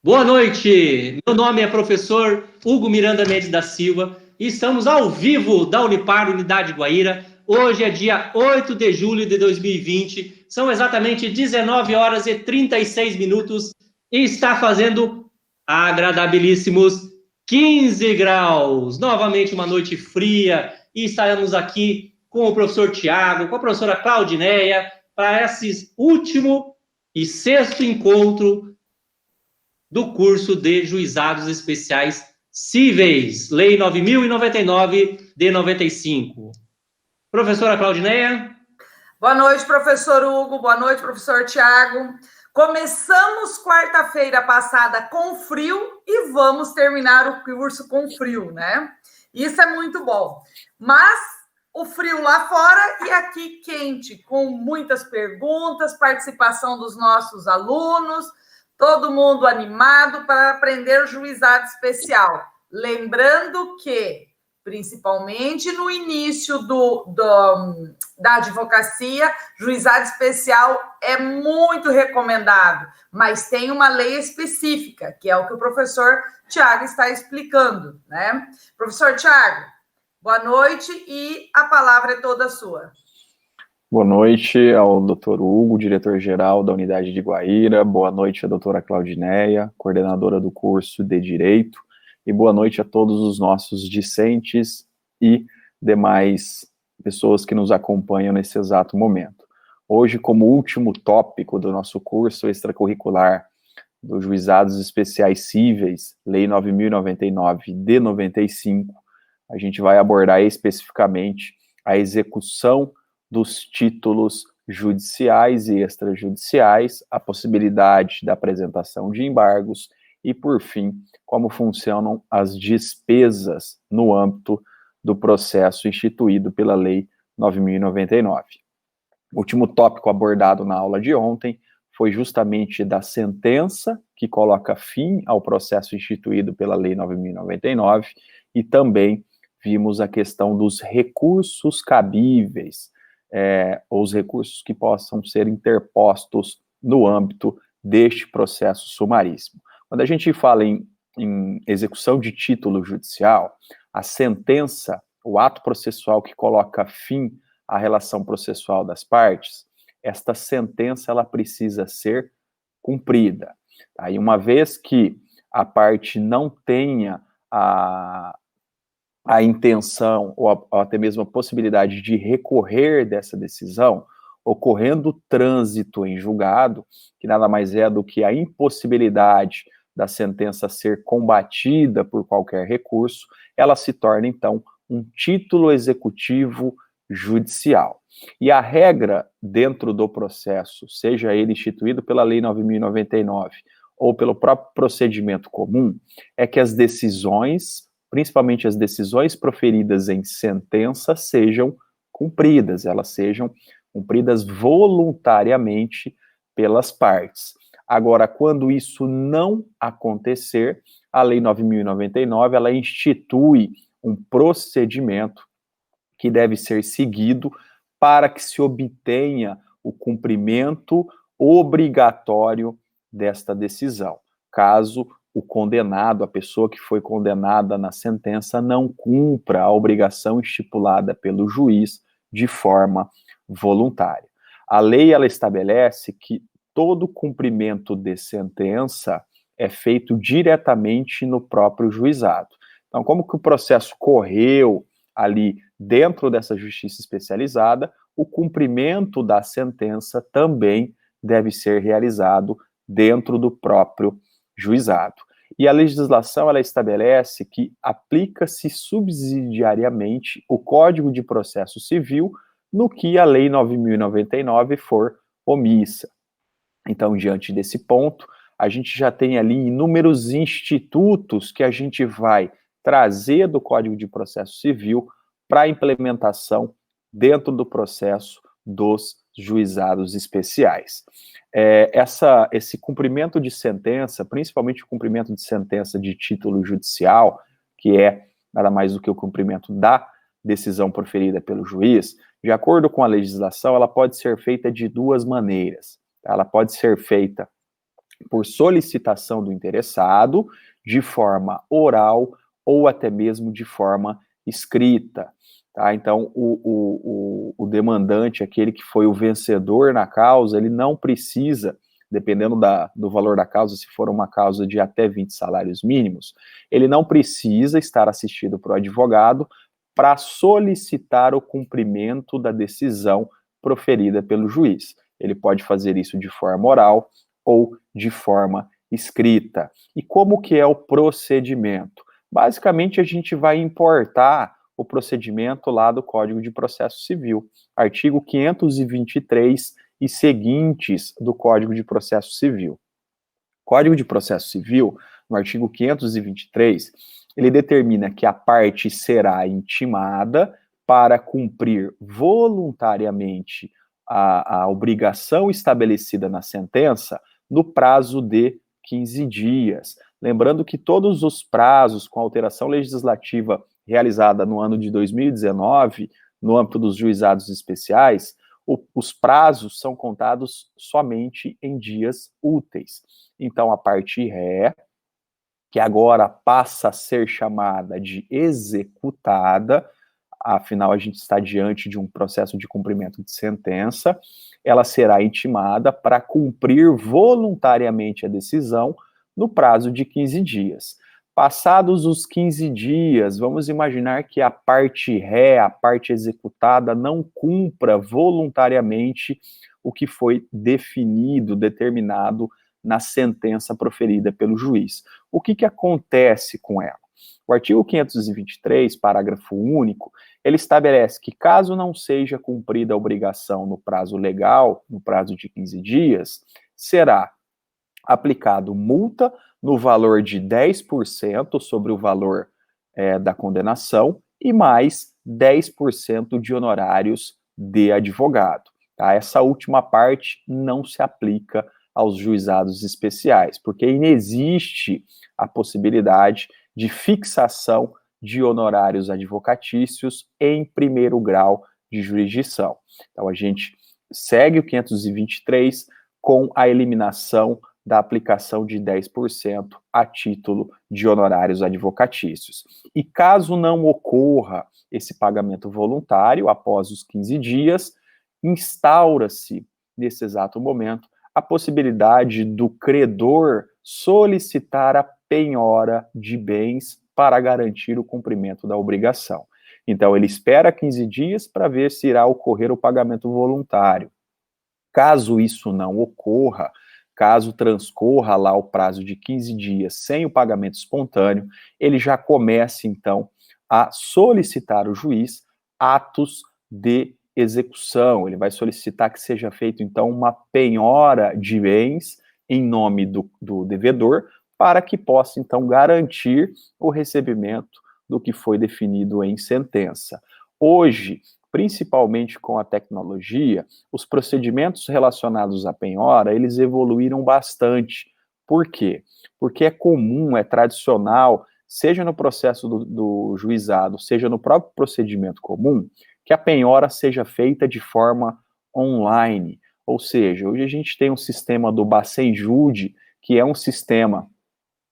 Boa noite, meu nome é professor Hugo Miranda Mendes da Silva e estamos ao vivo da Unipar, Unidade Guaíra. Hoje é dia 8 de julho de 2020, são exatamente 19 horas e 36 minutos e está fazendo agradabilíssimos 15 graus. Novamente uma noite fria e estaremos aqui com o professor Tiago, com a professora Claudineia, para esse último e sexto encontro do curso de Juizados Especiais Cíveis, Lei 9.099 de 95. Professora Claudineia. Boa noite, professor Hugo. Boa noite, professor Tiago. Começamos quarta-feira passada com frio e vamos terminar o curso com frio, né? Isso é muito bom. Mas o frio lá fora e aqui quente, com muitas perguntas, participação dos nossos alunos, todo mundo animado para aprender o juizado especial. Lembrando que, principalmente no início da advocacia, juizado especial é muito recomendado, mas tem uma lei específica, que é o que o professor Tiago está explicando, né? Professor Tiago, boa noite e a palavra é toda sua. Boa noite ao Dr. Hugo, diretor-geral da Unidade de Guaíra. Boa noite à doutora Claudineia, coordenadora do curso de Direito. E boa noite a todos os nossos discentes e demais pessoas que nos acompanham nesse exato momento. Hoje, como último tópico do nosso curso extracurricular dos Juizados Especiais Cíveis, Lei 9.099 de 95, a gente vai abordar especificamente a execução dos títulos judiciais e extrajudiciais, a possibilidade da apresentação de embargos e, por fim, como funcionam as despesas no âmbito do processo instituído pela Lei 9.099. O último tópico abordado na aula de ontem foi justamente da sentença que coloca fim ao processo instituído pela Lei 9.099 e também vimos a questão dos recursos cabíveis, ou os recursos que possam ser interpostos no âmbito deste processo sumaríssimo. Quando a gente fala em execução de título judicial, a sentença, o ato processual que coloca fim à relação processual das partes, esta sentença ela precisa ser cumprida. Tá? E uma vez que a parte não tenha a intenção ou até mesmo a possibilidade de recorrer dessa decisão, ocorrendo trânsito em julgado, que nada mais é do que a impossibilidade da sentença ser combatida por qualquer recurso, ela se torna, então, um título executivo judicial. E a regra dentro do processo, seja ele instituído pela Lei 9.099 ou pelo próprio procedimento comum, é que as decisões, principalmente as decisões proferidas em sentença, sejam cumpridas, elas sejam cumpridas voluntariamente pelas partes. Agora, quando isso não acontecer, a Lei 9.099, ela institui um procedimento que deve ser seguido para que se obtenha o cumprimento obrigatório desta decisão, caso o condenado, a pessoa que foi condenada na sentença, não cumpra a obrigação estipulada pelo juiz de forma voluntária. A lei, ela estabelece que todo cumprimento de sentença é feito diretamente no próprio juizado. Então, como que o processo correu ali dentro dessa justiça especializada, o cumprimento da sentença também deve ser realizado dentro do próprio juizado. E a legislação, ela estabelece que aplica-se subsidiariamente o Código de Processo Civil no que a Lei 9.099 for omissa. Então, diante desse ponto, a gente já tem ali inúmeros institutos que a gente vai trazer do Código de Processo Civil para a implementação dentro do processo dos juizados especiais. Esse cumprimento de sentença, principalmente o cumprimento de sentença de título judicial, que é nada mais do que o cumprimento da decisão proferida pelo juiz, de acordo com a legislação, ela pode ser feita de duas maneiras. Ela pode ser feita por solicitação do interessado, de forma oral ou até mesmo de forma escrita. Tá? Então, o demandante, aquele que foi o vencedor na causa, ele não precisa, dependendo do valor da causa, se for uma causa de até 20 salários mínimos, ele não precisa estar assistido por advogado para solicitar o cumprimento da decisão proferida pelo juiz. Ele pode fazer isso de forma oral ou de forma escrita. E como que é o procedimento? Basicamente, a gente vai importar o procedimento lá do Código de Processo Civil, artigo 523 e seguintes do Código de Processo Civil. Código de Processo Civil, no artigo 523, ele determina que a parte será intimada para cumprir voluntariamente a obrigação estabelecida na sentença no prazo de 15 dias. Lembrando que todos os prazos com alteração legislativa realizada no ano de 2019, no âmbito dos juizados especiais, os prazos são contados somente em dias úteis. Então, a parte ré, que agora passa a ser chamada de executada, afinal a gente está diante de um processo de cumprimento de sentença, ela será intimada para cumprir voluntariamente a decisão no prazo de 15 dias. Passados os 15 dias, vamos imaginar que a parte ré, a parte executada, não cumpra voluntariamente o que foi definido, determinado na sentença proferida pelo juiz. O que acontece com ela? O artigo 523, parágrafo único, ele estabelece que caso não seja cumprida a obrigação no prazo legal, no prazo de 15 dias, será aplicado multa no valor de 10% sobre o valor da condenação e mais 10% de honorários de advogado. Tá? Essa última parte não se aplica aos juizados especiais, porque inexiste a possibilidade de fixação de honorários advocatícios em primeiro grau de jurisdição. Então, a gente segue o 523 com a eliminação da aplicação de 10% a título de honorários advocatícios. E caso não ocorra esse pagamento voluntário após os 15 dias, instaura-se, nesse exato momento, a possibilidade do credor solicitar a penhora de bens para garantir o cumprimento da obrigação. Então, ele espera 15 dias para ver se irá ocorrer o pagamento voluntário. Caso isso não ocorra, caso transcorra lá o prazo de 15 dias sem o pagamento espontâneo, ele já começa, então, a solicitar ao juiz atos de execução. Ele vai solicitar que seja feito, então, uma penhora de bens em nome do devedor, para que possa, então, garantir o recebimento do que foi definido em sentença. Hoje, principalmente com a tecnologia, os procedimentos relacionados à penhora, eles evoluíram bastante. Por quê? Porque é comum, é tradicional, seja no processo do juizado, seja no próprio procedimento comum, que a penhora seja feita de forma online. Ou seja, hoje a gente tem um sistema do Bacenjude, que é um sistema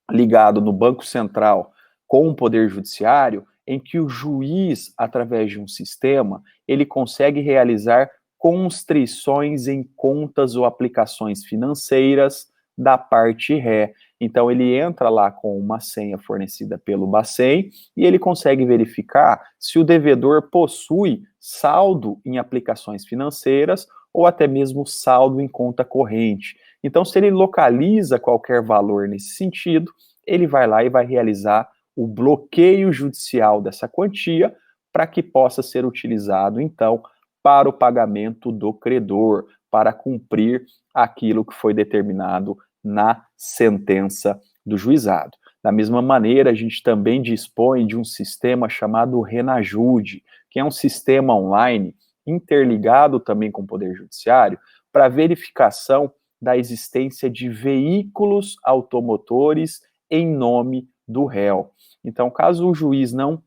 ligado no Banco Central com o Poder Judiciário, em que o juiz, através de um sistema, ele consegue realizar constrições em contas ou aplicações financeiras da parte ré. Então, ele entra lá com uma senha fornecida pelo Bacen e ele consegue verificar se o devedor possui saldo em aplicações financeiras ou até mesmo saldo em conta corrente. Então, se ele localiza qualquer valor nesse sentido, ele vai lá e vai realizar o bloqueio judicial dessa quantia para que possa ser utilizado, então, para o pagamento do credor, para cumprir aquilo que foi determinado na sentença do juizado. Da mesma maneira, a gente também dispõe de um sistema chamado Renajude, que é um sistema online interligado também com o Poder Judiciário para verificação da existência de veículos automotores em nome do réu. Então, caso o juiz não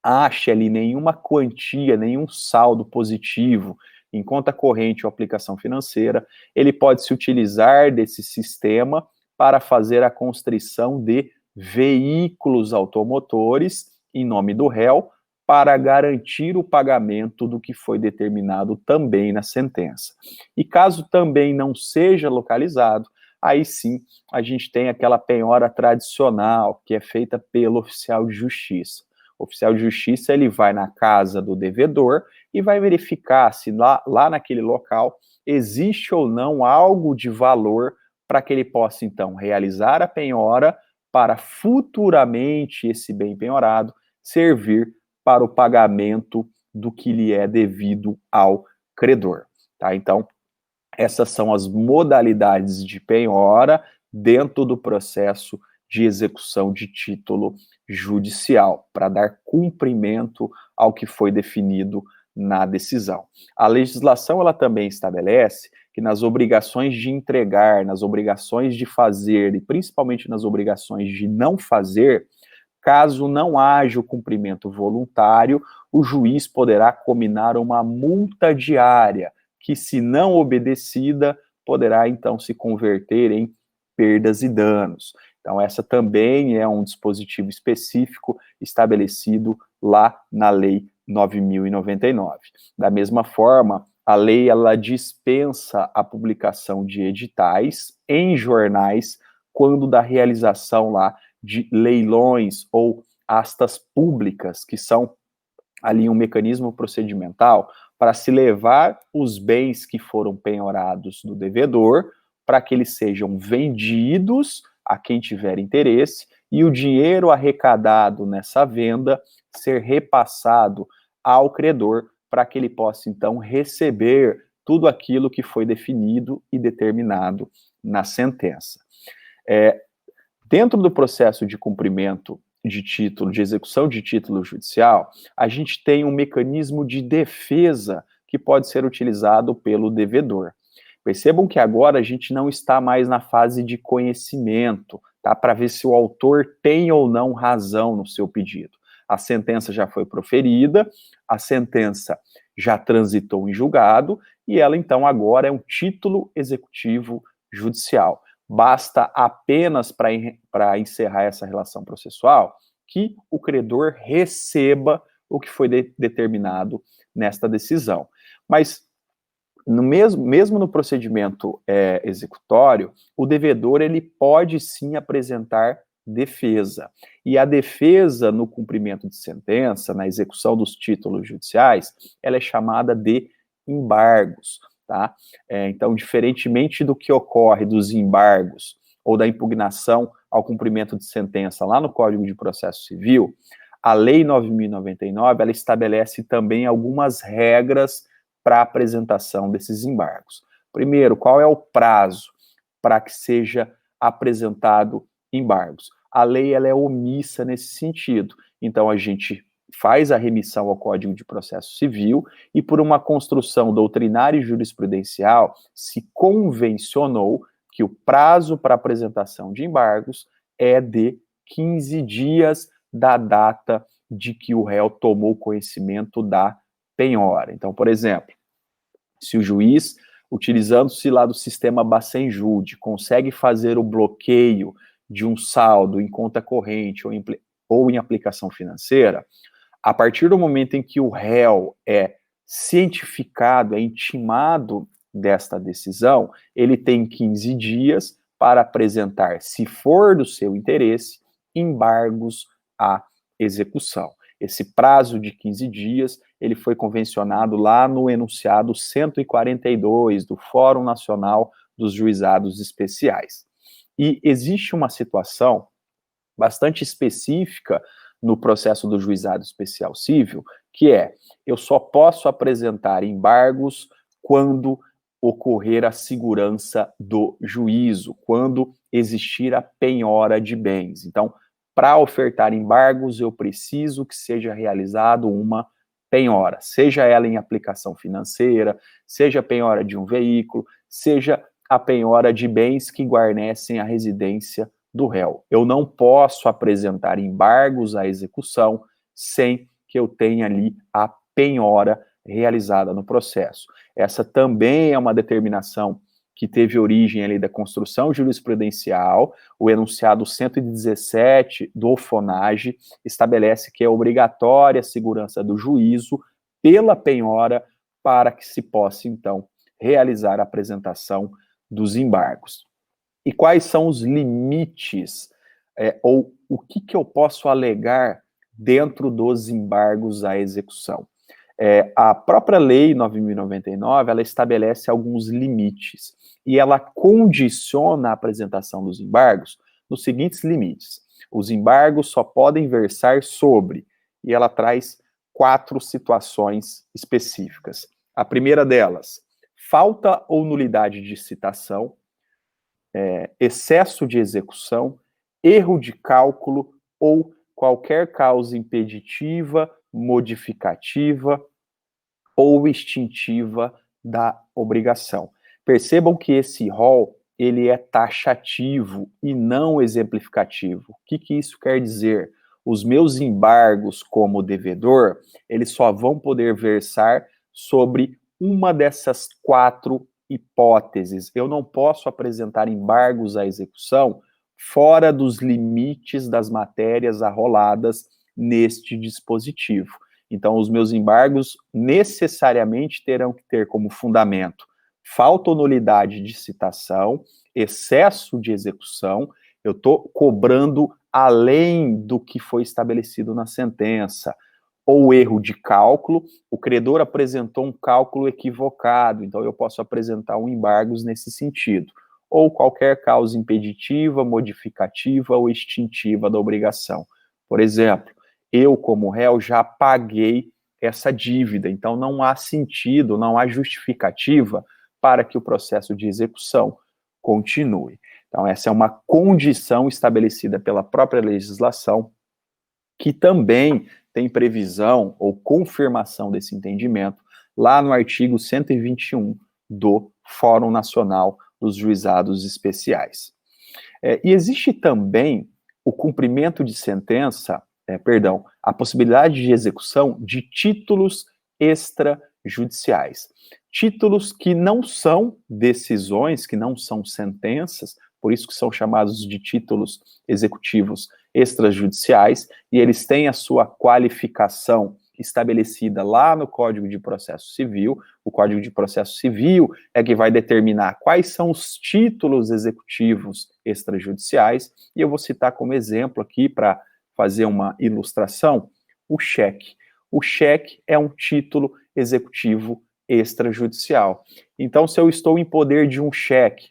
ache ali nenhuma quantia, nenhum saldo positivo em conta corrente ou aplicação financeira, ele pode se utilizar desse sistema para fazer a constrição de veículos automotores em nome do réu, para garantir o pagamento do que foi determinado também na sentença. E caso também não seja localizado, aí sim a gente tem aquela penhora tradicional, que é feita pelo oficial de justiça. O oficial de justiça, ele vai na casa do devedor e vai verificar se lá naquele local existe ou não algo de valor para que ele possa, então, realizar a penhora para futuramente esse bem penhorado servir para o pagamento do que lhe é devido ao credor, tá? Então, essas são as modalidades de penhora dentro do processo de execução de título judicial, para dar cumprimento ao que foi definido na decisão. A legislação, ela também estabelece que nas obrigações de entregar, nas obrigações de fazer e principalmente nas obrigações de não fazer, caso não haja o cumprimento voluntário, o juiz poderá cominar uma multa diária, que, se não obedecida, poderá, então, se converter em perdas e danos. Então, essa também é um dispositivo específico estabelecido lá na Lei 9.099. Da mesma forma, a lei, ela dispensa a publicação de editais em jornais quando da realização lá de leilões ou astas públicas, que são ali um mecanismo procedimental para se levar os bens que foram penhorados do devedor para que eles sejam vendidos a quem tiver interesse e o dinheiro arrecadado nessa venda ser repassado ao credor para que ele possa, então, receber tudo aquilo que foi definido e determinado na sentença. Dentro do processo de cumprimento de título, de execução de título judicial, a gente tem um mecanismo de defesa que pode ser utilizado pelo devedor. Percebam que agora a gente não está mais na fase de conhecimento, tá? Para ver se o autor tem ou não razão no seu pedido. A sentença já foi proferida, a sentença já transitou em julgado, e ela, então, agora é um título executivo judicial. Basta apenas, para encerrar essa relação processual, que o credor receba o que foi determinado nesta decisão. Mas, mesmo no procedimento executório, o devedor, ele pode sim apresentar defesa. E a defesa no cumprimento de sentença, na execução dos títulos judiciais, ela é chamada de embargos. Tá? Então, diferentemente do que ocorre dos embargos ou da impugnação ao cumprimento de sentença lá no Código de Processo Civil, a Lei 9.099, ela estabelece também algumas regras para a apresentação desses embargos. Primeiro, qual é o prazo para que seja apresentado embargos? A lei, ela é omissa nesse sentido. Então, a gente faz a remissão ao Código de Processo Civil e, por uma construção doutrinária e jurisprudencial, se convencionou que o prazo para apresentação de embargos é de 15 dias da data de que o réu tomou conhecimento da penhora. Então, por exemplo, se o juiz, utilizando-se lá do sistema Bacenjude, consegue fazer o bloqueio de um saldo em conta corrente ou em aplicação financeira, a partir do momento em que o réu é cientificado, é intimado desta decisão, ele tem 15 dias para apresentar, se for do seu interesse, embargos à execução. Esse prazo de 15 dias, ele foi convencionado lá no enunciado 142 do Fórum Nacional dos Juizados Especiais. E existe uma situação bastante específica no processo do juizado especial civil, que é, eu só posso apresentar embargos quando ocorrer a segurança do juízo, quando existir a penhora de bens. Então, para ofertar embargos, eu preciso que seja realizado uma penhora, seja ela em aplicação financeira, seja a penhora de um veículo, seja a penhora de bens que guarnecem a residência do réu. Eu não posso apresentar embargos à execução sem que eu tenha ali a penhora realizada no processo. Essa também é uma determinação que teve origem ali da construção jurisprudencial. O enunciado 117 do FONAGE estabelece que é obrigatória a segurança do juízo pela penhora para que se possa, então, realizar a apresentação dos embargos. E quais são os limites, ou o que eu posso alegar dentro dos embargos à execução? A própria Lei 9.099, ela estabelece alguns limites, e ela condiciona a apresentação dos embargos nos seguintes limites. Os embargos só podem versar sobre, e ela traz 4 situações específicas. A primeira delas, falta ou nulidade de citação, excesso de execução, erro de cálculo ou qualquer causa impeditiva, modificativa ou extintiva da obrigação. Percebam que esse rol, ele é taxativo e não exemplificativo. O que isso quer dizer? Os meus embargos como devedor, eles só vão poder versar sobre uma dessas 4 hipóteses. Eu não posso apresentar embargos à execução fora dos limites das matérias arroladas neste dispositivo. Então, os meus embargos necessariamente terão que ter como fundamento falta ou nulidade de citação, excesso de execução, eu estou cobrando além do que foi estabelecido na sentença, ou erro de cálculo, o credor apresentou um cálculo equivocado, então eu posso apresentar um embargos nesse sentido, ou qualquer causa impeditiva, modificativa ou extintiva da obrigação. Por exemplo, eu, como réu, já paguei essa dívida, então não há sentido, não há justificativa para que o processo de execução continue. Então, essa é uma condição estabelecida pela própria legislação, que também tem previsão ou confirmação desse entendimento lá no artigo 121 do Fórum Nacional dos Juizados Especiais. E existe também o cumprimento de sentença, a possibilidade de execução de títulos extrajudiciais. Títulos que não são decisões, que não são sentenças, por isso que são chamados de títulos executivos extrajudiciais, e eles têm a sua qualificação estabelecida lá no Código de Processo Civil. O Código de Processo Civil é que vai determinar quais são os títulos executivos extrajudiciais, e eu vou citar como exemplo aqui, para fazer uma ilustração, o cheque. O cheque é um título executivo extrajudicial. Então, se eu estou em poder de um cheque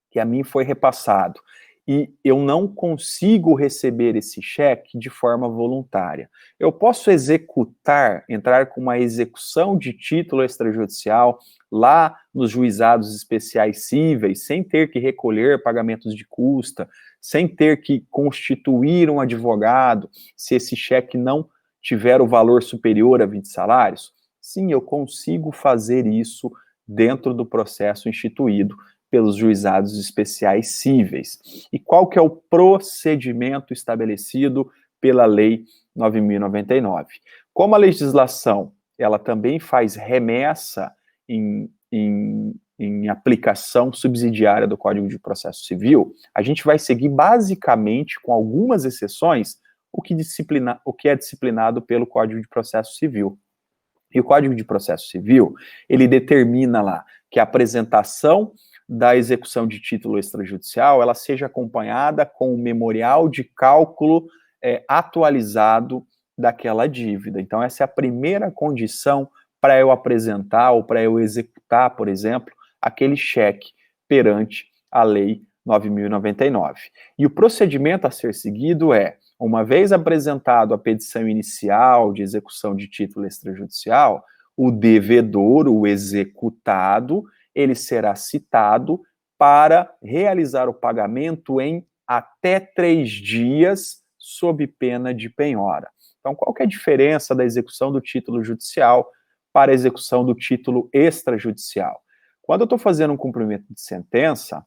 que a mim foi repassado e eu não consigo receber esse cheque de forma voluntária, eu posso executar, entrar com uma execução de título extrajudicial lá nos juizados especiais cíveis, sem ter que recolher pagamentos de custa, sem ter que constituir um advogado, se esse cheque não tiver o valor superior a 20 salários? Sim, eu consigo fazer isso dentro do processo instituído pelos juizados especiais cíveis. E qual que é o procedimento estabelecido pela Lei 9.099? Como a legislação, ela também faz remessa em aplicação subsidiária do Código de Processo Civil, a gente vai seguir basicamente, com algumas exceções, o que é disciplinado pelo Código de Processo Civil. E o Código de Processo Civil, ele determina lá que a apresentação da execução de título extrajudicial, ela seja acompanhada com o memorial de cálculo atualizado daquela dívida. Então, essa é a primeira condição para eu apresentar ou para eu executar, por exemplo, aquele cheque perante a Lei 9.099. E o procedimento a ser seguido é, uma vez apresentado a petição inicial de execução de título extrajudicial, o devedor, o executado, ele será citado para realizar o pagamento em até 3 dias, sob pena de penhora. Então, qual que é a diferença da execução do título judicial para a execução do título extrajudicial? Quando eu estou fazendo um cumprimento de sentença,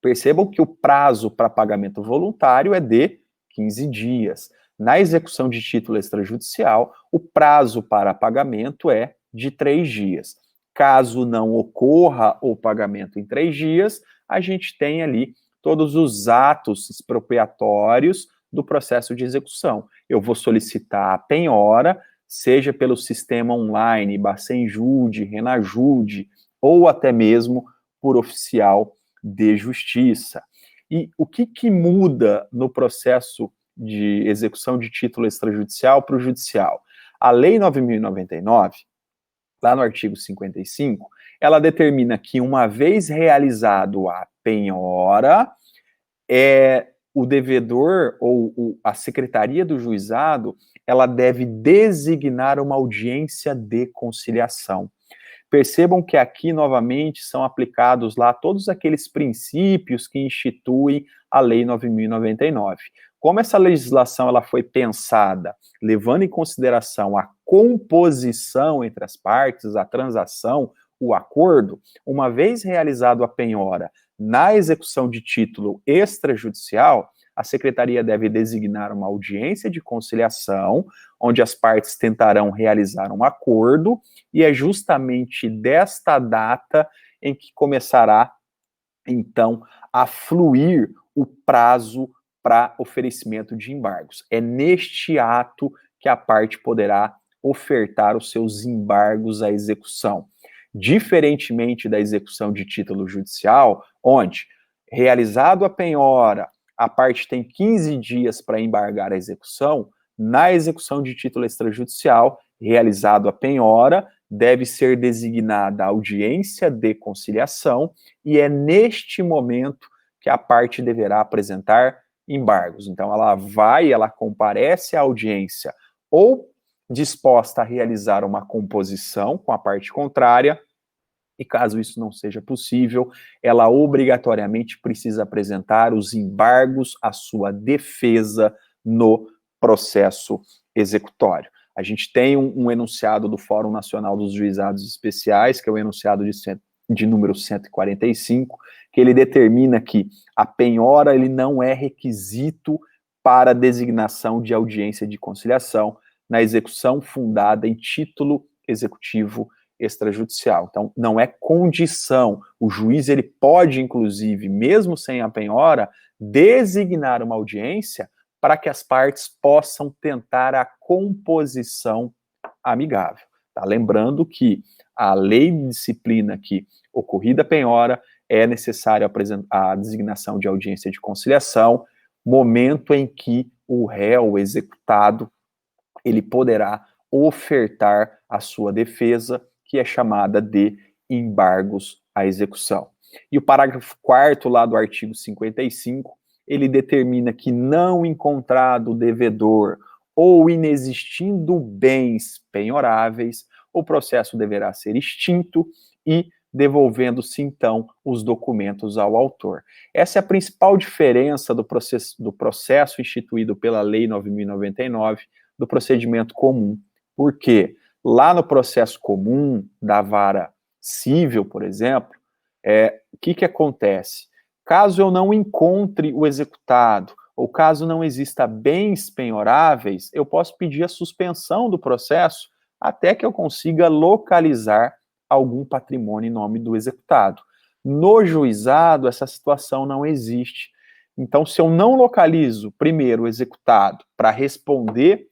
percebam que o prazo para pagamento voluntário é de 15 dias. Na execução de título extrajudicial, o prazo para pagamento é de 3 dias. Caso não ocorra o pagamento em 3 dias, a gente tem ali todos os atos expropriatórios do processo de execução. Eu vou solicitar a penhora, seja pelo sistema online, Bacenjude, Renajude, ou até mesmo por oficial de justiça. E o que muda no processo de execução de título extrajudicial para o judicial? A Lei 9.099, lá no artigo 55, ela determina que, uma vez realizado a penhora, o devedor ou a secretaria do juizado, ela deve designar uma audiência de conciliação. Percebam que aqui, novamente, são aplicados lá todos aqueles princípios que instituem a Lei 9.099. Como essa legislação ela foi pensada levando em consideração a composição entre as partes, a transação, o acordo, uma vez realizado a penhora na execução de título extrajudicial, a secretaria deve designar uma audiência de conciliação, onde as partes tentarão realizar um acordo, e é justamente desta data em que começará, então, a fluir o prazo para oferecimento de embargos. É neste ato que a parte poderá ofertar os seus embargos à execução. Diferentemente da execução de título judicial, onde, realizado a penhora, a parte tem 15 dias para embargar a execução, na execução de título extrajudicial, realizado a penhora, deve ser designada a audiência de conciliação, e é neste momento que a parte deverá apresentar embargos. Então, ela comparece à audiência ou disposta a realizar uma composição com a parte contrária, e caso isso não seja possível, ela obrigatoriamente precisa apresentar os embargos à sua defesa no processo executório. A gente tem um enunciado do Fórum Nacional dos Juizados Especiais, que é o enunciado de número 145, que ele determina que a penhora ele não é requisito para a designação de audiência de conciliação na execução fundada em título executivo extrajudicial. Então, não é condição. O juiz ele pode, inclusive, mesmo sem a penhora, designar uma audiência para que as partes possam tentar a composição amigável. Tá? Lembrando que a lei disciplina que, ocorrida a penhora, é necessário a designação de audiência de conciliação, momento em que o réu executado ele poderá ofertar a sua defesa, que é chamada de embargos à execução. E o parágrafo 4º lá do artigo 55, ele determina que, não encontrado devedor ou inexistindo bens penhoráveis, o processo deverá ser extinto e devolvendo-se, então, os documentos ao autor. Essa é a principal diferença do processo instituído pela Lei 9.099 do procedimento comum. Por quê? Lá no processo comum da vara civil, por exemplo, o que acontece? Caso eu não encontre o executado, ou caso não exista bens penhoráveis, eu posso pedir a suspensão do processo até que eu consiga localizar algum patrimônio em nome do executado. No juizado, essa situação não existe. Então, se eu não localizo, primeiro, o executado para responder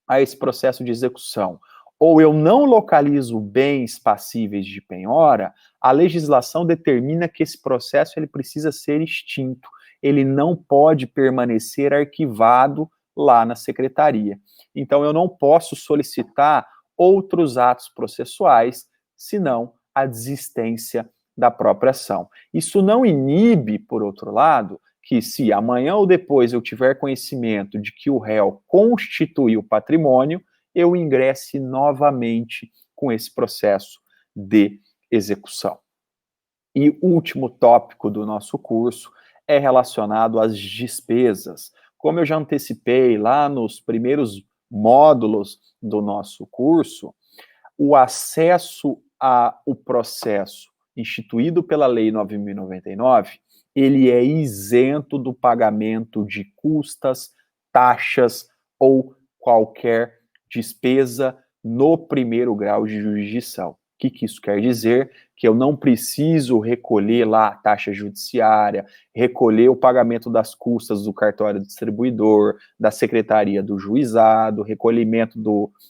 a esse processo de execução, ou eu não localizo bens passíveis de penhora, a legislação determina que esse processo ele precisa ser extinto. Ele não pode permanecer arquivado lá na secretaria. Então, eu não posso solicitar outros atos processuais, senão a desistência da própria ação. Isso não inibe, por outro lado, que se amanhã ou depois eu tiver conhecimento de que o réu constituiu patrimônio, eu ingresse novamente com esse processo de execução. E o último tópico do nosso curso é relacionado às despesas. Como eu já antecipei lá nos primeiros módulos do nosso curso, o acesso ao processo instituído pela Lei 9.099, ele é isento do pagamento de custas, taxas ou qualquer despesa no primeiro grau de jurisdição. que isso quer dizer? Que eu não preciso recolher lá a taxa judiciária, recolher o pagamento das custas do cartório distribuidor, da secretaria do juizado, recolhimento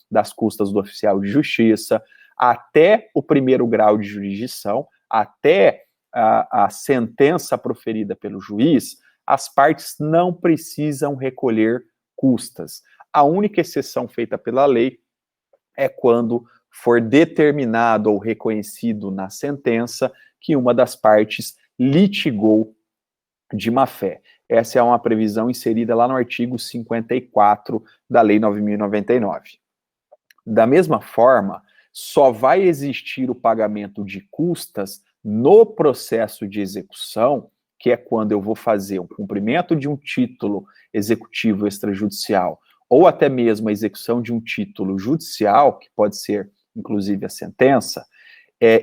das custas do oficial de justiça, até o primeiro grau de jurisdição, até a sentença proferida pelo juiz, as partes não precisam recolher custas. A única exceção feita pela lei é quando for determinado ou reconhecido na sentença que uma das partes litigou de má-fé. Essa é uma previsão inserida lá no artigo 54 da Lei 9.099. Da mesma forma, só vai existir o pagamento de custas no processo de execução, que é quando eu vou fazer um cumprimento de um título executivo extrajudicial, ou até mesmo a execução de um título judicial, que pode ser, inclusive, a sentença,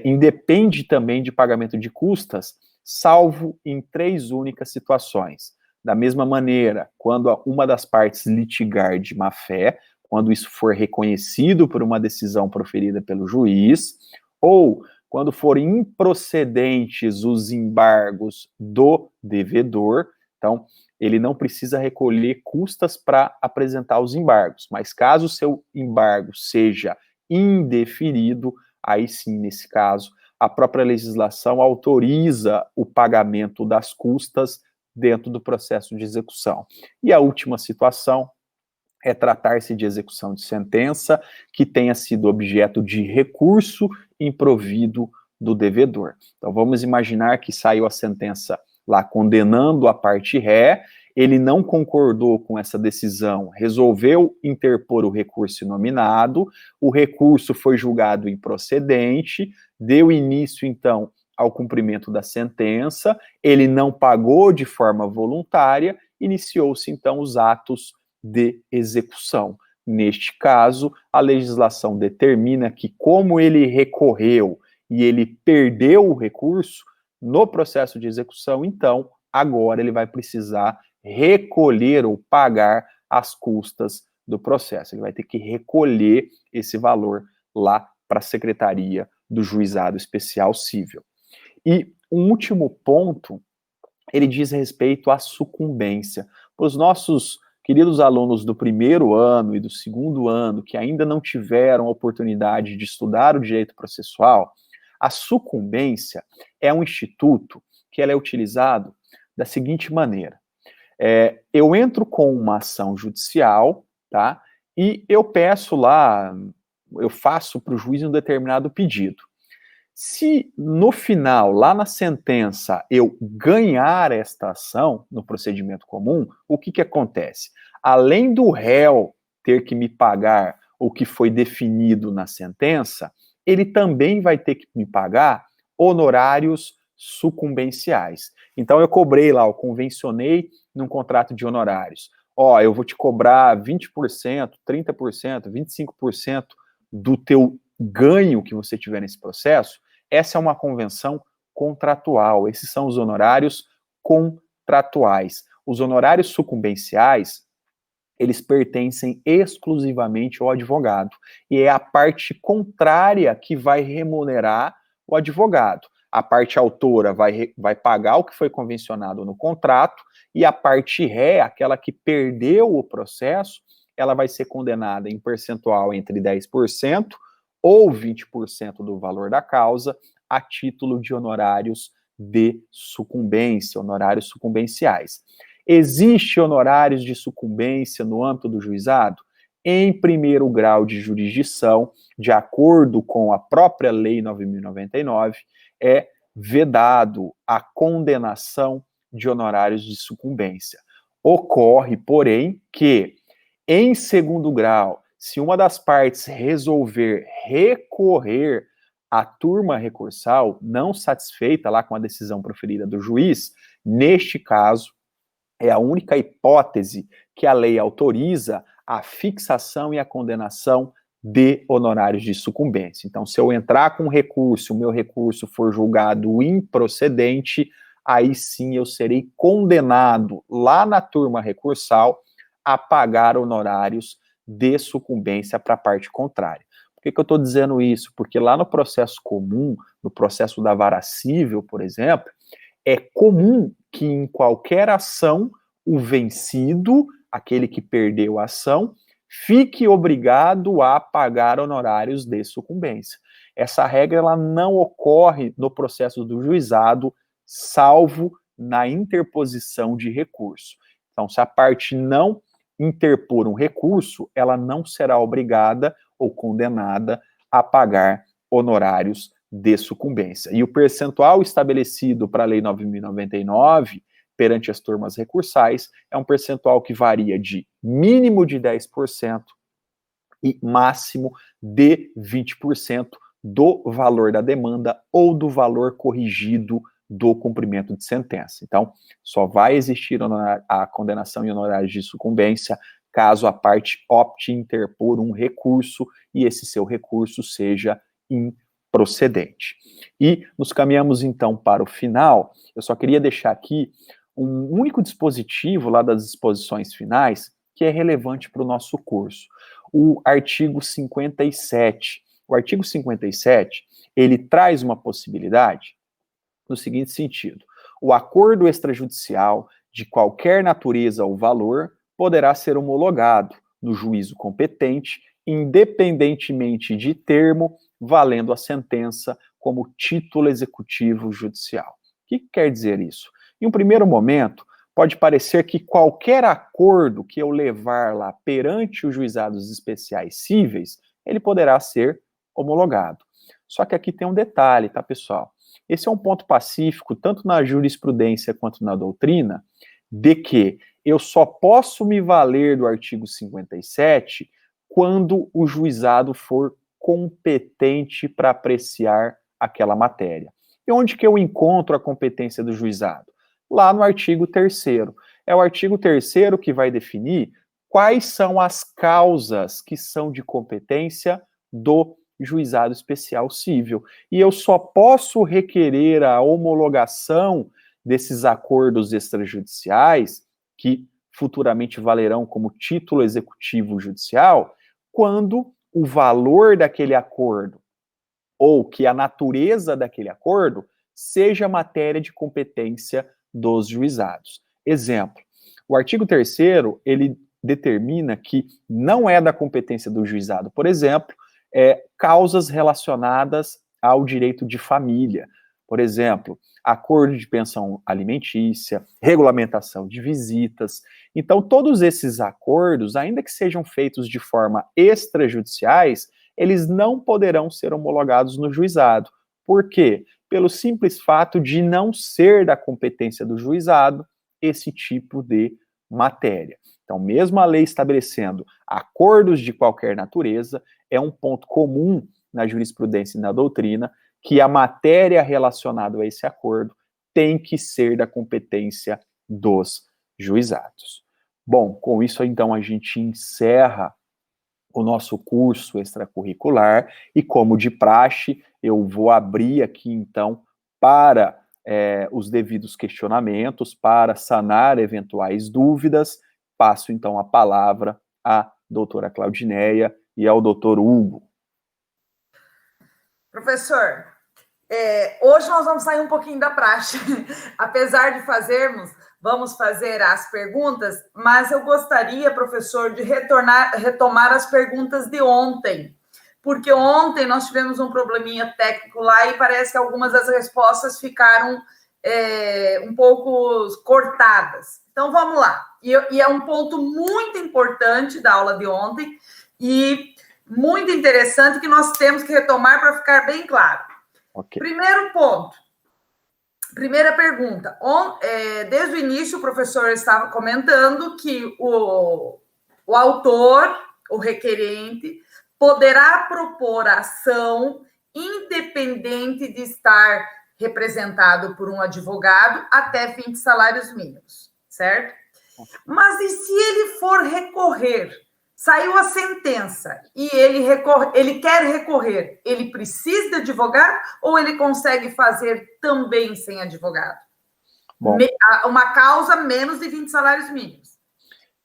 independe também de pagamento de custas, salvo em 3 únicas situações. Da mesma maneira, quando uma das partes litigar de má-fé, quando isso for reconhecido por uma decisão proferida pelo juiz, ou quando forem improcedentes os embargos do devedor, então, ele não precisa recolher custas para apresentar os embargos, mas caso o seu embargo seja indeferido, aí sim, nesse caso, a própria legislação autoriza o pagamento das custas dentro do processo de execução. E a última situação é tratar-se de execução de sentença que tenha sido objeto de recurso improvido do devedor. Então, vamos imaginar que saiu a sentença lá condenando a parte ré, ele não concordou com essa decisão, resolveu interpor o recurso inominado, o recurso foi julgado improcedente, deu início, então, ao cumprimento da sentença, ele não pagou de forma voluntária, iniciou-se, então, os atos de execução. Neste caso, a legislação determina que, como ele recorreu e ele perdeu o recurso, no processo de execução, então, agora ele vai precisar recolher ou pagar as custas do processo. Ele vai ter que recolher esse valor lá para a Secretaria do Juizado Especial Cível. E um último ponto, ele diz respeito à sucumbência. Para os nossos queridos alunos do primeiro ano e do segundo ano, que ainda não tiveram a oportunidade de estudar o direito processual, a sucumbência é um instituto que ela é utilizado da seguinte maneira. Eu entro com uma ação judicial, tá? E eu peço lá, eu faço para o juiz um determinado pedido. Se no final, lá na sentença, eu ganhar esta ação no procedimento comum, o que acontece? Além do réu ter que me pagar o que foi definido na sentença, ele também vai ter que me pagar honorários sucumbenciais. Então, eu cobrei lá, eu convencionei num contrato de honorários. Eu vou te cobrar 20%, 30%, 25% do teu ganho que você tiver nesse processo. Essa é uma convenção contratual. Esses são os honorários contratuais. Os honorários sucumbenciais, eles pertencem exclusivamente ao advogado. E é a parte contrária que vai remunerar o advogado. A parte autora vai pagar o que foi convencionado no contrato, e a parte ré, aquela que perdeu o processo, ela vai ser condenada em percentual entre 10% ou 20% do valor da causa, a título de honorários de sucumbência, honorários sucumbenciais. Existe honorários de sucumbência no âmbito do juizado? Em primeiro grau de jurisdição, de acordo com a própria Lei 9.099, é vedado a condenação de honorários de sucumbência. Ocorre, porém, que, em segundo grau, se uma das partes resolver recorrer à turma recursal, não satisfeita lá com a decisão proferida do juiz, neste caso, é a única hipótese que a lei autoriza a fixação e a condenação de honorários de sucumbência. Então, se eu entrar com recurso, o meu recurso for julgado improcedente, aí sim eu serei condenado lá na turma recursal a pagar honorários de sucumbência para a parte contrária. Por que eu estou dizendo isso? Porque lá no processo comum, no processo da vara civil, por exemplo, é comum que em qualquer ação o vencido, aquele que perdeu a ação, fique obrigado a pagar honorários de sucumbência. Essa regra ela não ocorre no processo do juizado, salvo na interposição de recurso. Então, se a parte não interpor um recurso, ela não será obrigada ou condenada a pagar honorários de sucumbência. E o percentual estabelecido para a Lei 9.099, perante as turmas recursais, é um percentual que varia de mínimo de 10% e máximo de 20% do valor da demanda ou do valor corrigido do cumprimento de sentença. Então, só vai existir a condenação em honorários de sucumbência caso a parte opte interpor um recurso e esse seu recurso seja improcedente. E nos caminhamos então para o final. Eu só queria deixar aqui um único dispositivo lá das disposições finais que é relevante para o nosso curso. O artigo 57. O artigo 57, ele traz uma possibilidade no seguinte sentido: o acordo extrajudicial de qualquer natureza ou valor poderá ser homologado no juízo competente, independentemente de termo, valendo a sentença como título executivo judicial. O que quer dizer isso? Em um primeiro momento, pode parecer que qualquer acordo que eu levar lá perante os juizados especiais cíveis, ele poderá ser homologado. Só que aqui tem um detalhe, tá, pessoal? Esse é um ponto pacífico, tanto na jurisprudência quanto na doutrina, de que eu só posso me valer do artigo 57 quando o juizado for competente para apreciar aquela matéria. E onde que eu encontro a competência do juizado? Lá no artigo 3º. É o artigo 3º que vai definir quais são as causas que são de competência do juizado especial cível. E eu só posso requerer a homologação desses acordos extrajudiciais, que futuramente valerão como título executivo judicial, quando o valor daquele acordo ou que a natureza daquele acordo seja matéria de competência dos juizados. Exemplo, o artigo 3º, ele determina que não é da competência do juizado, por exemplo, causas relacionadas ao direito de família. Por exemplo, acordo de pensão alimentícia, regulamentação de visitas. Então, todos esses acordos, ainda que sejam feitos de forma extrajudiciais, eles não poderão ser homologados no juizado. Por quê? Pelo simples fato de não ser da competência do juizado esse tipo de matéria. Então, mesmo a lei estabelecendo acordos de qualquer natureza, é um ponto comum na jurisprudência e na doutrina que a matéria relacionada a esse acordo tem que ser da competência dos juizados. Bom, com isso, então, a gente encerra o nosso curso extracurricular e, como de praxe, eu vou abrir aqui, então, para os devidos questionamentos, para sanar eventuais dúvidas. Passo, então, a palavra à doutora Claudineia e ao doutor Hugo. Professor, hoje nós vamos sair um pouquinho da praxe. Apesar de vamos fazer as perguntas, mas eu gostaria, professor, de retomar as perguntas de ontem, porque ontem nós tivemos um probleminha técnico lá e parece que algumas das respostas ficaram um pouco cortadas. Então, vamos lá. E é um ponto muito importante da aula de ontem e muito interessante que nós temos que retomar para ficar bem claro. Okay. Primeiro ponto. Primeira pergunta. Desde o início, o professor estava comentando que o autor, o requerente, poderá propor ação independente de estar representado por um advogado até 20 salários mínimos, certo? Mas e se ele for recorrer? Saiu a sentença e ele quer recorrer, ele precisa de advogado ou ele consegue fazer também sem advogado? Bom, uma causa menos de 20 salários mínimos.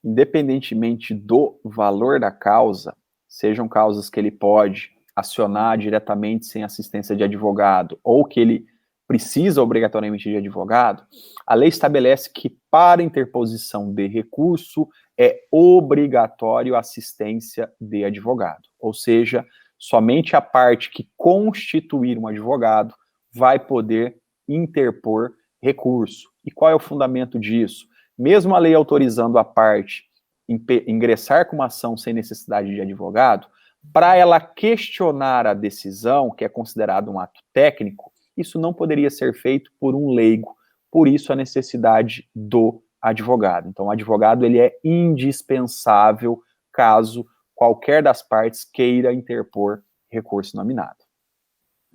Independentemente do valor da causa, sejam causas que ele pode acionar diretamente sem assistência de advogado, ou que ele precisa obrigatoriamente de advogado, a lei estabelece que para interposição de recurso é obrigatório a assistência de advogado, ou seja, somente a parte que constituir um advogado vai poder interpor recurso. E qual é o fundamento disso? Mesmo a lei autorizando a parte ingressar com uma ação sem necessidade de advogado, para ela questionar a decisão, que é considerado um ato técnico, isso não poderia ser feito por um leigo, por isso a necessidade do advogado. Então, o advogado ele é indispensável caso qualquer das partes queira interpor recurso nominado.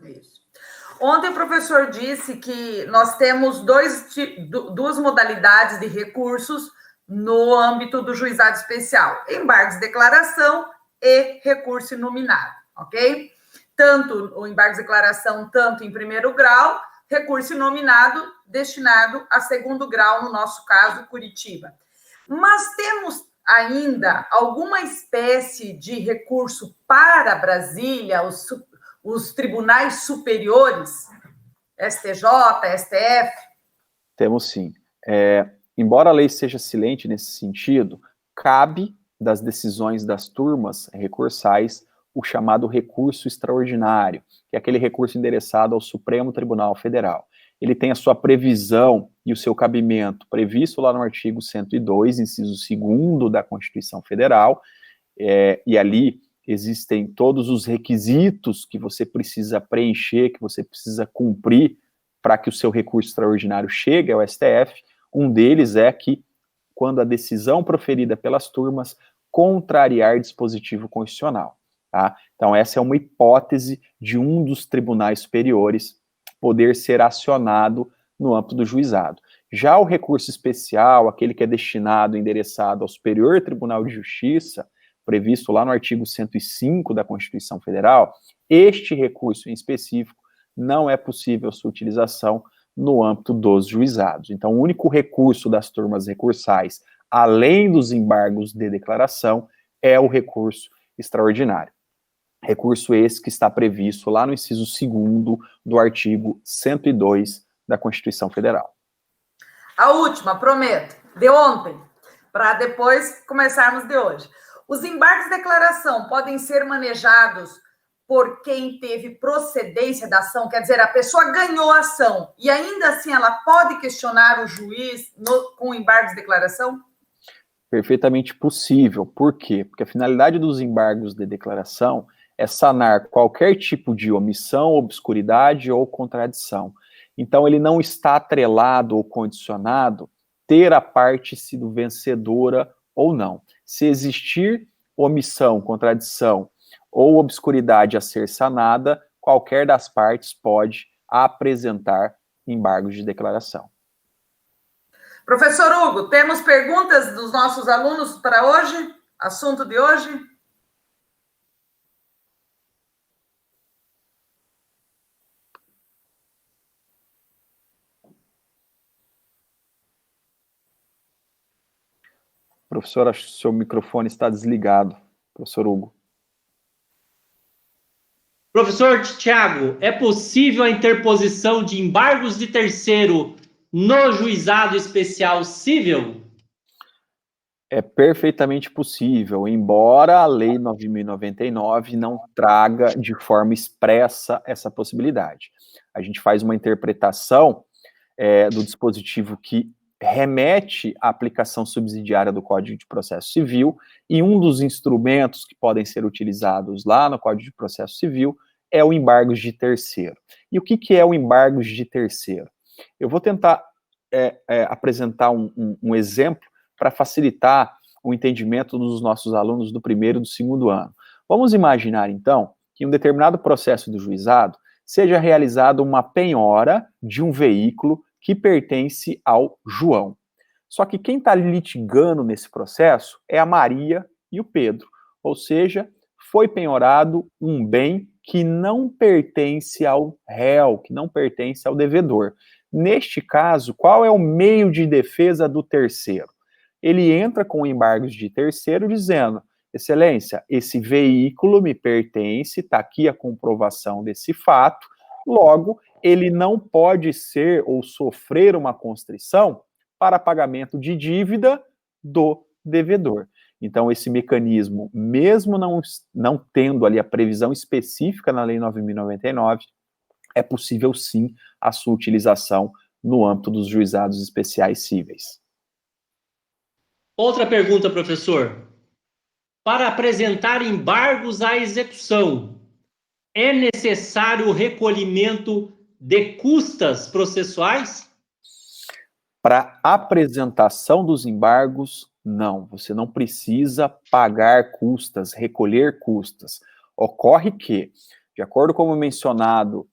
Isso. Ontem o professor disse que nós temos duas modalidades de recursos no âmbito do juizado especial: embargos de declaração e recurso inominado, ok? Tanto o embargos de declaração, tanto em primeiro grau, recurso inominado destinado a segundo grau, no nosso caso, Curitiba. Mas temos ainda alguma espécie de recurso para Brasília, os tribunais superiores, STJ, STF? Temos sim. Embora a lei seja silente nesse sentido, cabe das decisões das turmas recursais o chamado recurso extraordinário, que é aquele recurso endereçado ao Supremo Tribunal Federal. Ele tem a sua previsão e o seu cabimento previsto lá no artigo 102, inciso 2º da Constituição Federal, e ali existem todos os requisitos que você precisa preencher, que você precisa cumprir para que o seu recurso extraordinário chegue ao STF. Um deles é que, quando a decisão proferida pelas turmas contrariar dispositivo constitucional. Tá? Então, essa é uma hipótese de um dos tribunais superiores poder ser acionado no âmbito do juizado. Já o recurso especial, aquele que é destinado, endereçado ao Superior Tribunal de Justiça, previsto lá no artigo 105 da Constituição Federal, este recurso em específico não é possível sua utilização no âmbito dos juizados. Então, o único recurso das turmas recursais, além dos embargos de declaração, é o recurso extraordinário. Recurso esse que está previsto lá no inciso 2º do artigo 102 da Constituição Federal. A última, prometo, de ontem, para depois começarmos de hoje. Os embargos de declaração podem ser manejados por quem teve procedência da ação, quer dizer, a pessoa ganhou a ação e ainda assim ela pode questionar o juiz com embargos de declaração? Perfeitamente possível. Por quê? Porque a finalidade dos embargos de declaração é sanar qualquer tipo de omissão, obscuridade ou contradição. Então, ele não está atrelado ou condicionado ter a parte sido vencedora ou não. Se existir omissão, contradição ou obscuridade a ser sanada, qualquer das partes pode apresentar embargos de declaração. Professor Hugo, temos perguntas dos nossos alunos para hoje? Assunto de hoje? Professor, acho que o seu microfone está desligado. Professor Hugo. Professor Tiago, é possível a interposição de embargos de terceiro no juizado especial civil? É perfeitamente possível, embora a Lei 9.099 não traga de forma expressa essa possibilidade. A gente faz uma interpretação do dispositivo que remete à aplicação subsidiária do Código de Processo Civil, e um dos instrumentos que podem ser utilizados lá no Código de Processo Civil é o embargo de terceiro. E o que é o embargo de terceiro? Eu vou tentar apresentar um exemplo para facilitar o entendimento dos nossos alunos do primeiro e do segundo ano. Vamos imaginar, então, que em um determinado processo do juizado seja realizada uma penhora de um veículo que pertence ao João. Só que quem está litigando nesse processo é a Maria e o Pedro. Ou seja, foi penhorado um bem que não pertence ao réu, que não pertence ao devedor. Neste caso, qual é o meio de defesa do terceiro? Ele entra com embargos de terceiro dizendo: Excelência, esse veículo me pertence, está aqui a comprovação desse fato, logo, ele não pode ser ou sofrer uma constrição para pagamento de dívida do devedor. Então, esse mecanismo, mesmo não tendo ali a previsão específica na Lei 9.099, é possível sim a sua utilização no âmbito dos juizados especiais cíveis. Outra pergunta, professor. Para apresentar embargos à execução, é necessário o recolhimento de custas processuais? Para apresentação dos embargos, não. Você não precisa pagar custas, recolher custas. Ocorre que, de acordo com o mencionado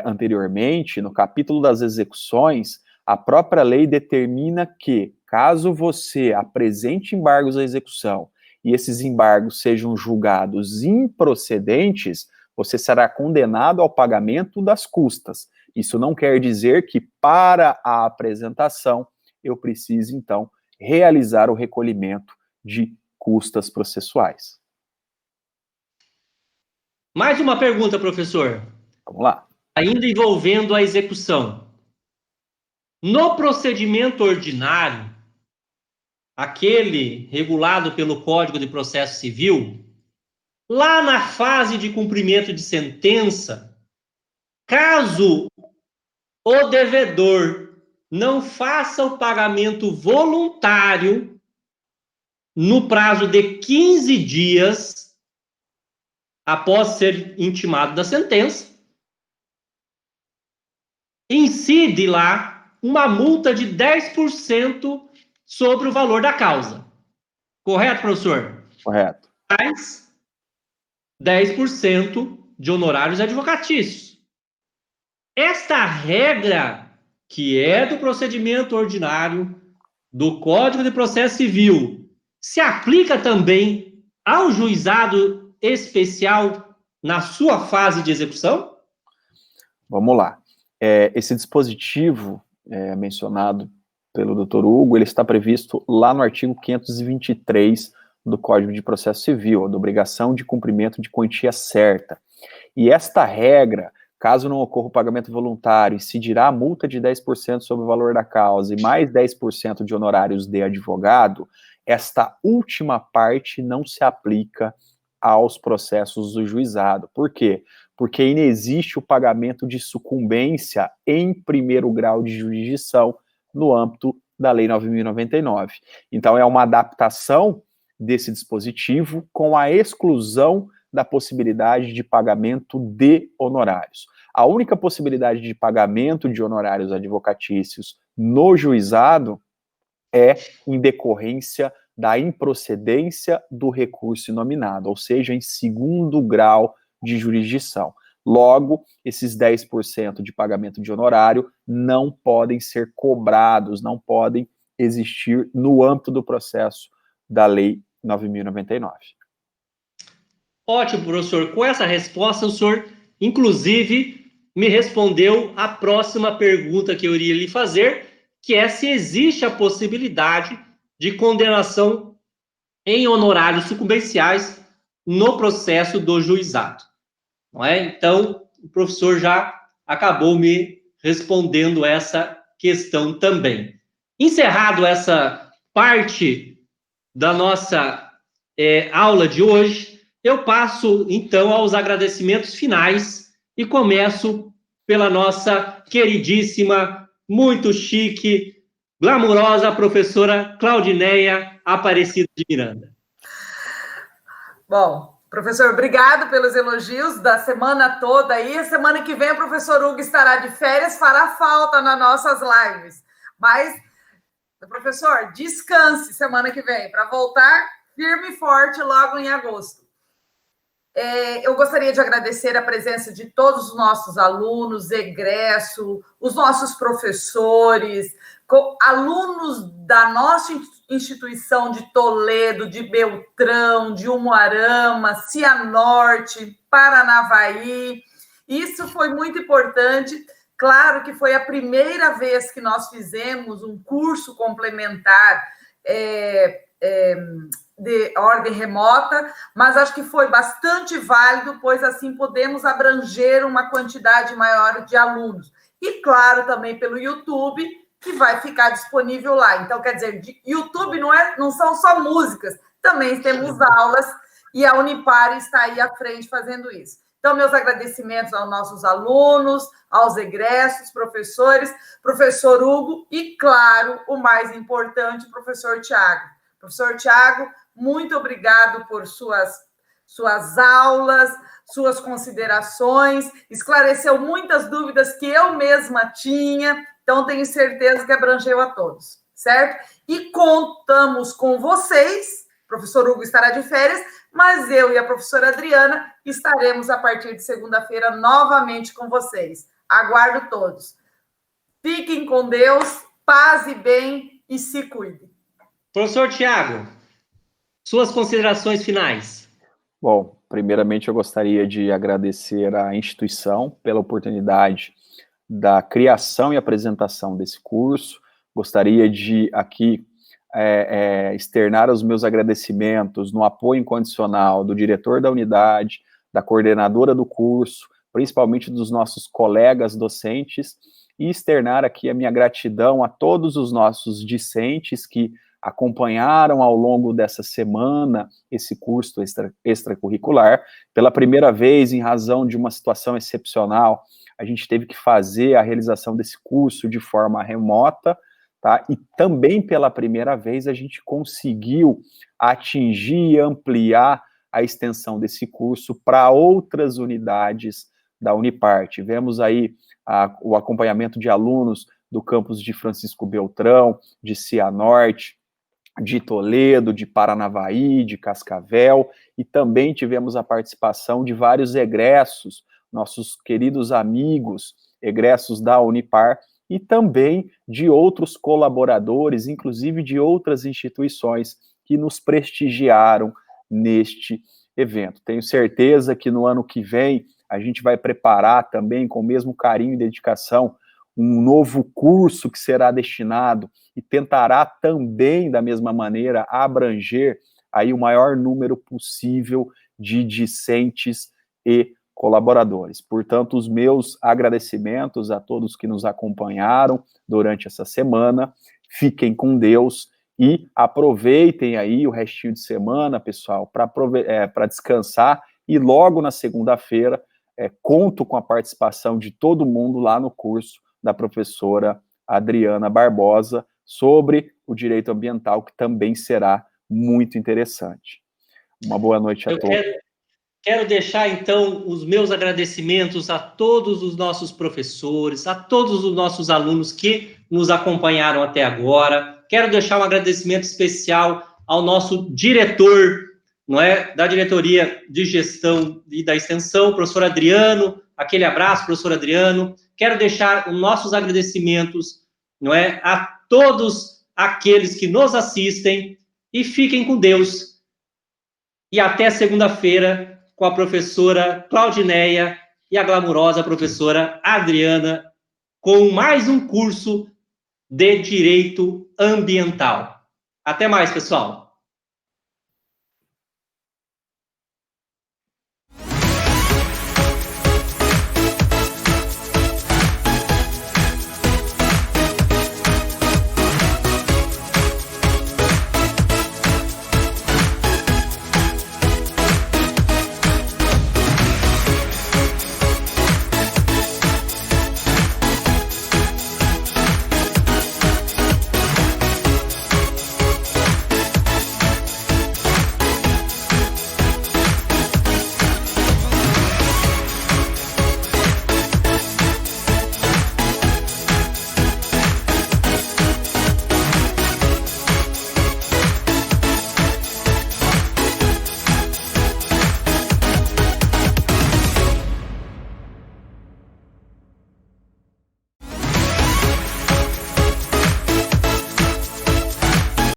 anteriormente, no capítulo das execuções, a própria lei determina que, caso você apresente embargos à execução e esses embargos sejam julgados improcedentes, você será condenado ao pagamento das custas. Isso não quer dizer que, para a apresentação, eu precise, então, realizar o recolhimento de custas processuais. Mais uma pergunta, professor. Vamos lá. Ainda envolvendo a execução. No procedimento ordinário, aquele regulado pelo Código de Processo Civil, lá na fase de cumprimento de sentença, caso o devedor não faça o pagamento voluntário no prazo de 15 dias após ser intimado da sentença, incide lá uma multa de 10% sobre o valor da causa. Correto, professor? Correto. Mais 10% de honorários advocatícios. Esta regra, que é do procedimento ordinário do Código de Processo Civil, se aplica também ao juizado especial na sua fase de execução? Vamos lá. Esse dispositivo mencionado pelo Dr. Hugo, ele está previsto lá no artigo 523 do Código de Processo Civil, a da obrigação de cumprimento de quantia certa. E esta regra, caso não ocorra o pagamento voluntário, incidirá a multa de 10% sobre o valor da causa e mais 10% de honorários de advogado, esta última parte não se aplica aos processos do juizado. Por quê? Porque inexiste o pagamento de sucumbência em primeiro grau de jurisdição no âmbito da Lei 9.099. Então, é uma adaptação desse dispositivo com a exclusão da possibilidade de pagamento de honorários. A única possibilidade de pagamento de honorários advocatícios no juizado é em decorrência da improcedência do recurso inominado, ou seja, em segundo grau de jurisdição. Logo, esses 10% de pagamento de honorário não podem ser cobrados, não podem existir no âmbito do processo da Lei 9.099. Ótimo, professor. Com essa resposta, o senhor, inclusive, me respondeu a próxima pergunta que eu iria lhe fazer, que é se existe a possibilidade de condenação em honorários sucumbenciais no processo do juizado. Não é? Então, o professor já acabou me respondendo essa questão também. Encerrado essa parte da nossa aula de hoje, eu passo, então, aos agradecimentos finais e começo pela nossa queridíssima, muito chique, glamurosa professora Claudineia Aparecida de Miranda. Bom, professor, obrigado pelos elogios da semana toda aí. A semana que vem o professor Hugo estará de férias, fará falta nas nossas lives. Mas, professor, descanse semana que vem para voltar firme e forte logo em agosto. Eu gostaria de agradecer a presença de todos os nossos alunos, egresso, os nossos professores, alunos da nossa instituição de Toledo, de Beltrão, de Umuarama, Cianorte, Paranavaí. Isso foi muito importante. Claro que foi a primeira vez que nós fizemos um curso complementar de ordem remota, mas acho que foi bastante válido, pois assim podemos abranger uma quantidade maior de alunos. E, claro, também pelo YouTube, que vai ficar disponível lá. Então, quer dizer, YouTube não são só músicas, também temos aulas, e a Unipar está aí à frente fazendo isso. Então, meus agradecimentos aos nossos alunos, aos egressos, professores, professor Hugo e, claro, o mais importante, professor Tiago. Professor Tiago, muito obrigado por suas aulas, suas considerações, esclareceu muitas dúvidas que eu mesma tinha, então tenho certeza que abrangeu a todos, certo? E contamos com vocês, o professor Hugo estará de férias, mas eu e a professora Adriana estaremos a partir de segunda-feira novamente com vocês. Aguardo todos. Fiquem com Deus, paz e bem e se cuidem. Professor Tiago, suas considerações finais. Bom, primeiramente eu gostaria de agradecer à instituição pela oportunidade da criação e apresentação desse curso. Gostaria de aqui externar os meus agradecimentos no apoio incondicional do diretor da unidade, da coordenadora do curso, principalmente dos nossos colegas docentes, e externar aqui a minha gratidão a todos os nossos discentes que acompanharam ao longo dessa semana esse curso extracurricular. Pela primeira vez, em razão de uma situação excepcional, a gente teve que fazer a realização desse curso de forma remota, tá? E também pela primeira vez a gente conseguiu atingir e ampliar a extensão desse curso para outras unidades da Unipar. Tivemos aí o acompanhamento de alunos do campus de Francisco Beltrão, de Cianorte, de Toledo, de Paranavaí, de Cascavel, e também tivemos a participação de vários egressos, nossos queridos amigos, egressos da Unipar, e também de outros colaboradores, inclusive de outras instituições que nos prestigiaram neste evento. Tenho certeza que no ano que vem a gente vai preparar também, com o mesmo carinho e dedicação, um novo curso que será destinado e tentará também, da mesma maneira, abranger aí o maior número possível de discentes e colaboradores. Portanto, os meus agradecimentos a todos que nos acompanharam durante essa semana. Fiquem com Deus e aproveitem aí o restinho de semana, pessoal, para descansar, e logo na segunda-feira conto com a participação de todo mundo lá no curso da professora Adriana Barbosa sobre o direito ambiental, que também será muito interessante. Uma boa noite a todos. Quero deixar, então, os meus agradecimentos a todos os nossos professores, a todos os nossos alunos que nos acompanharam até agora. Quero deixar um agradecimento especial ao nosso diretor, não é, da Diretoria de Gestão e da Extensão, professor Adriano. Aquele abraço, professor Adriano. Quero deixar os nossos agradecimentos, não é, a todos aqueles que nos assistem, e fiquem com Deus. E até segunda-feira, com a professora Claudineia e a glamurosa professora Adriana, com mais um curso de Direito Ambiental. Até mais, pessoal!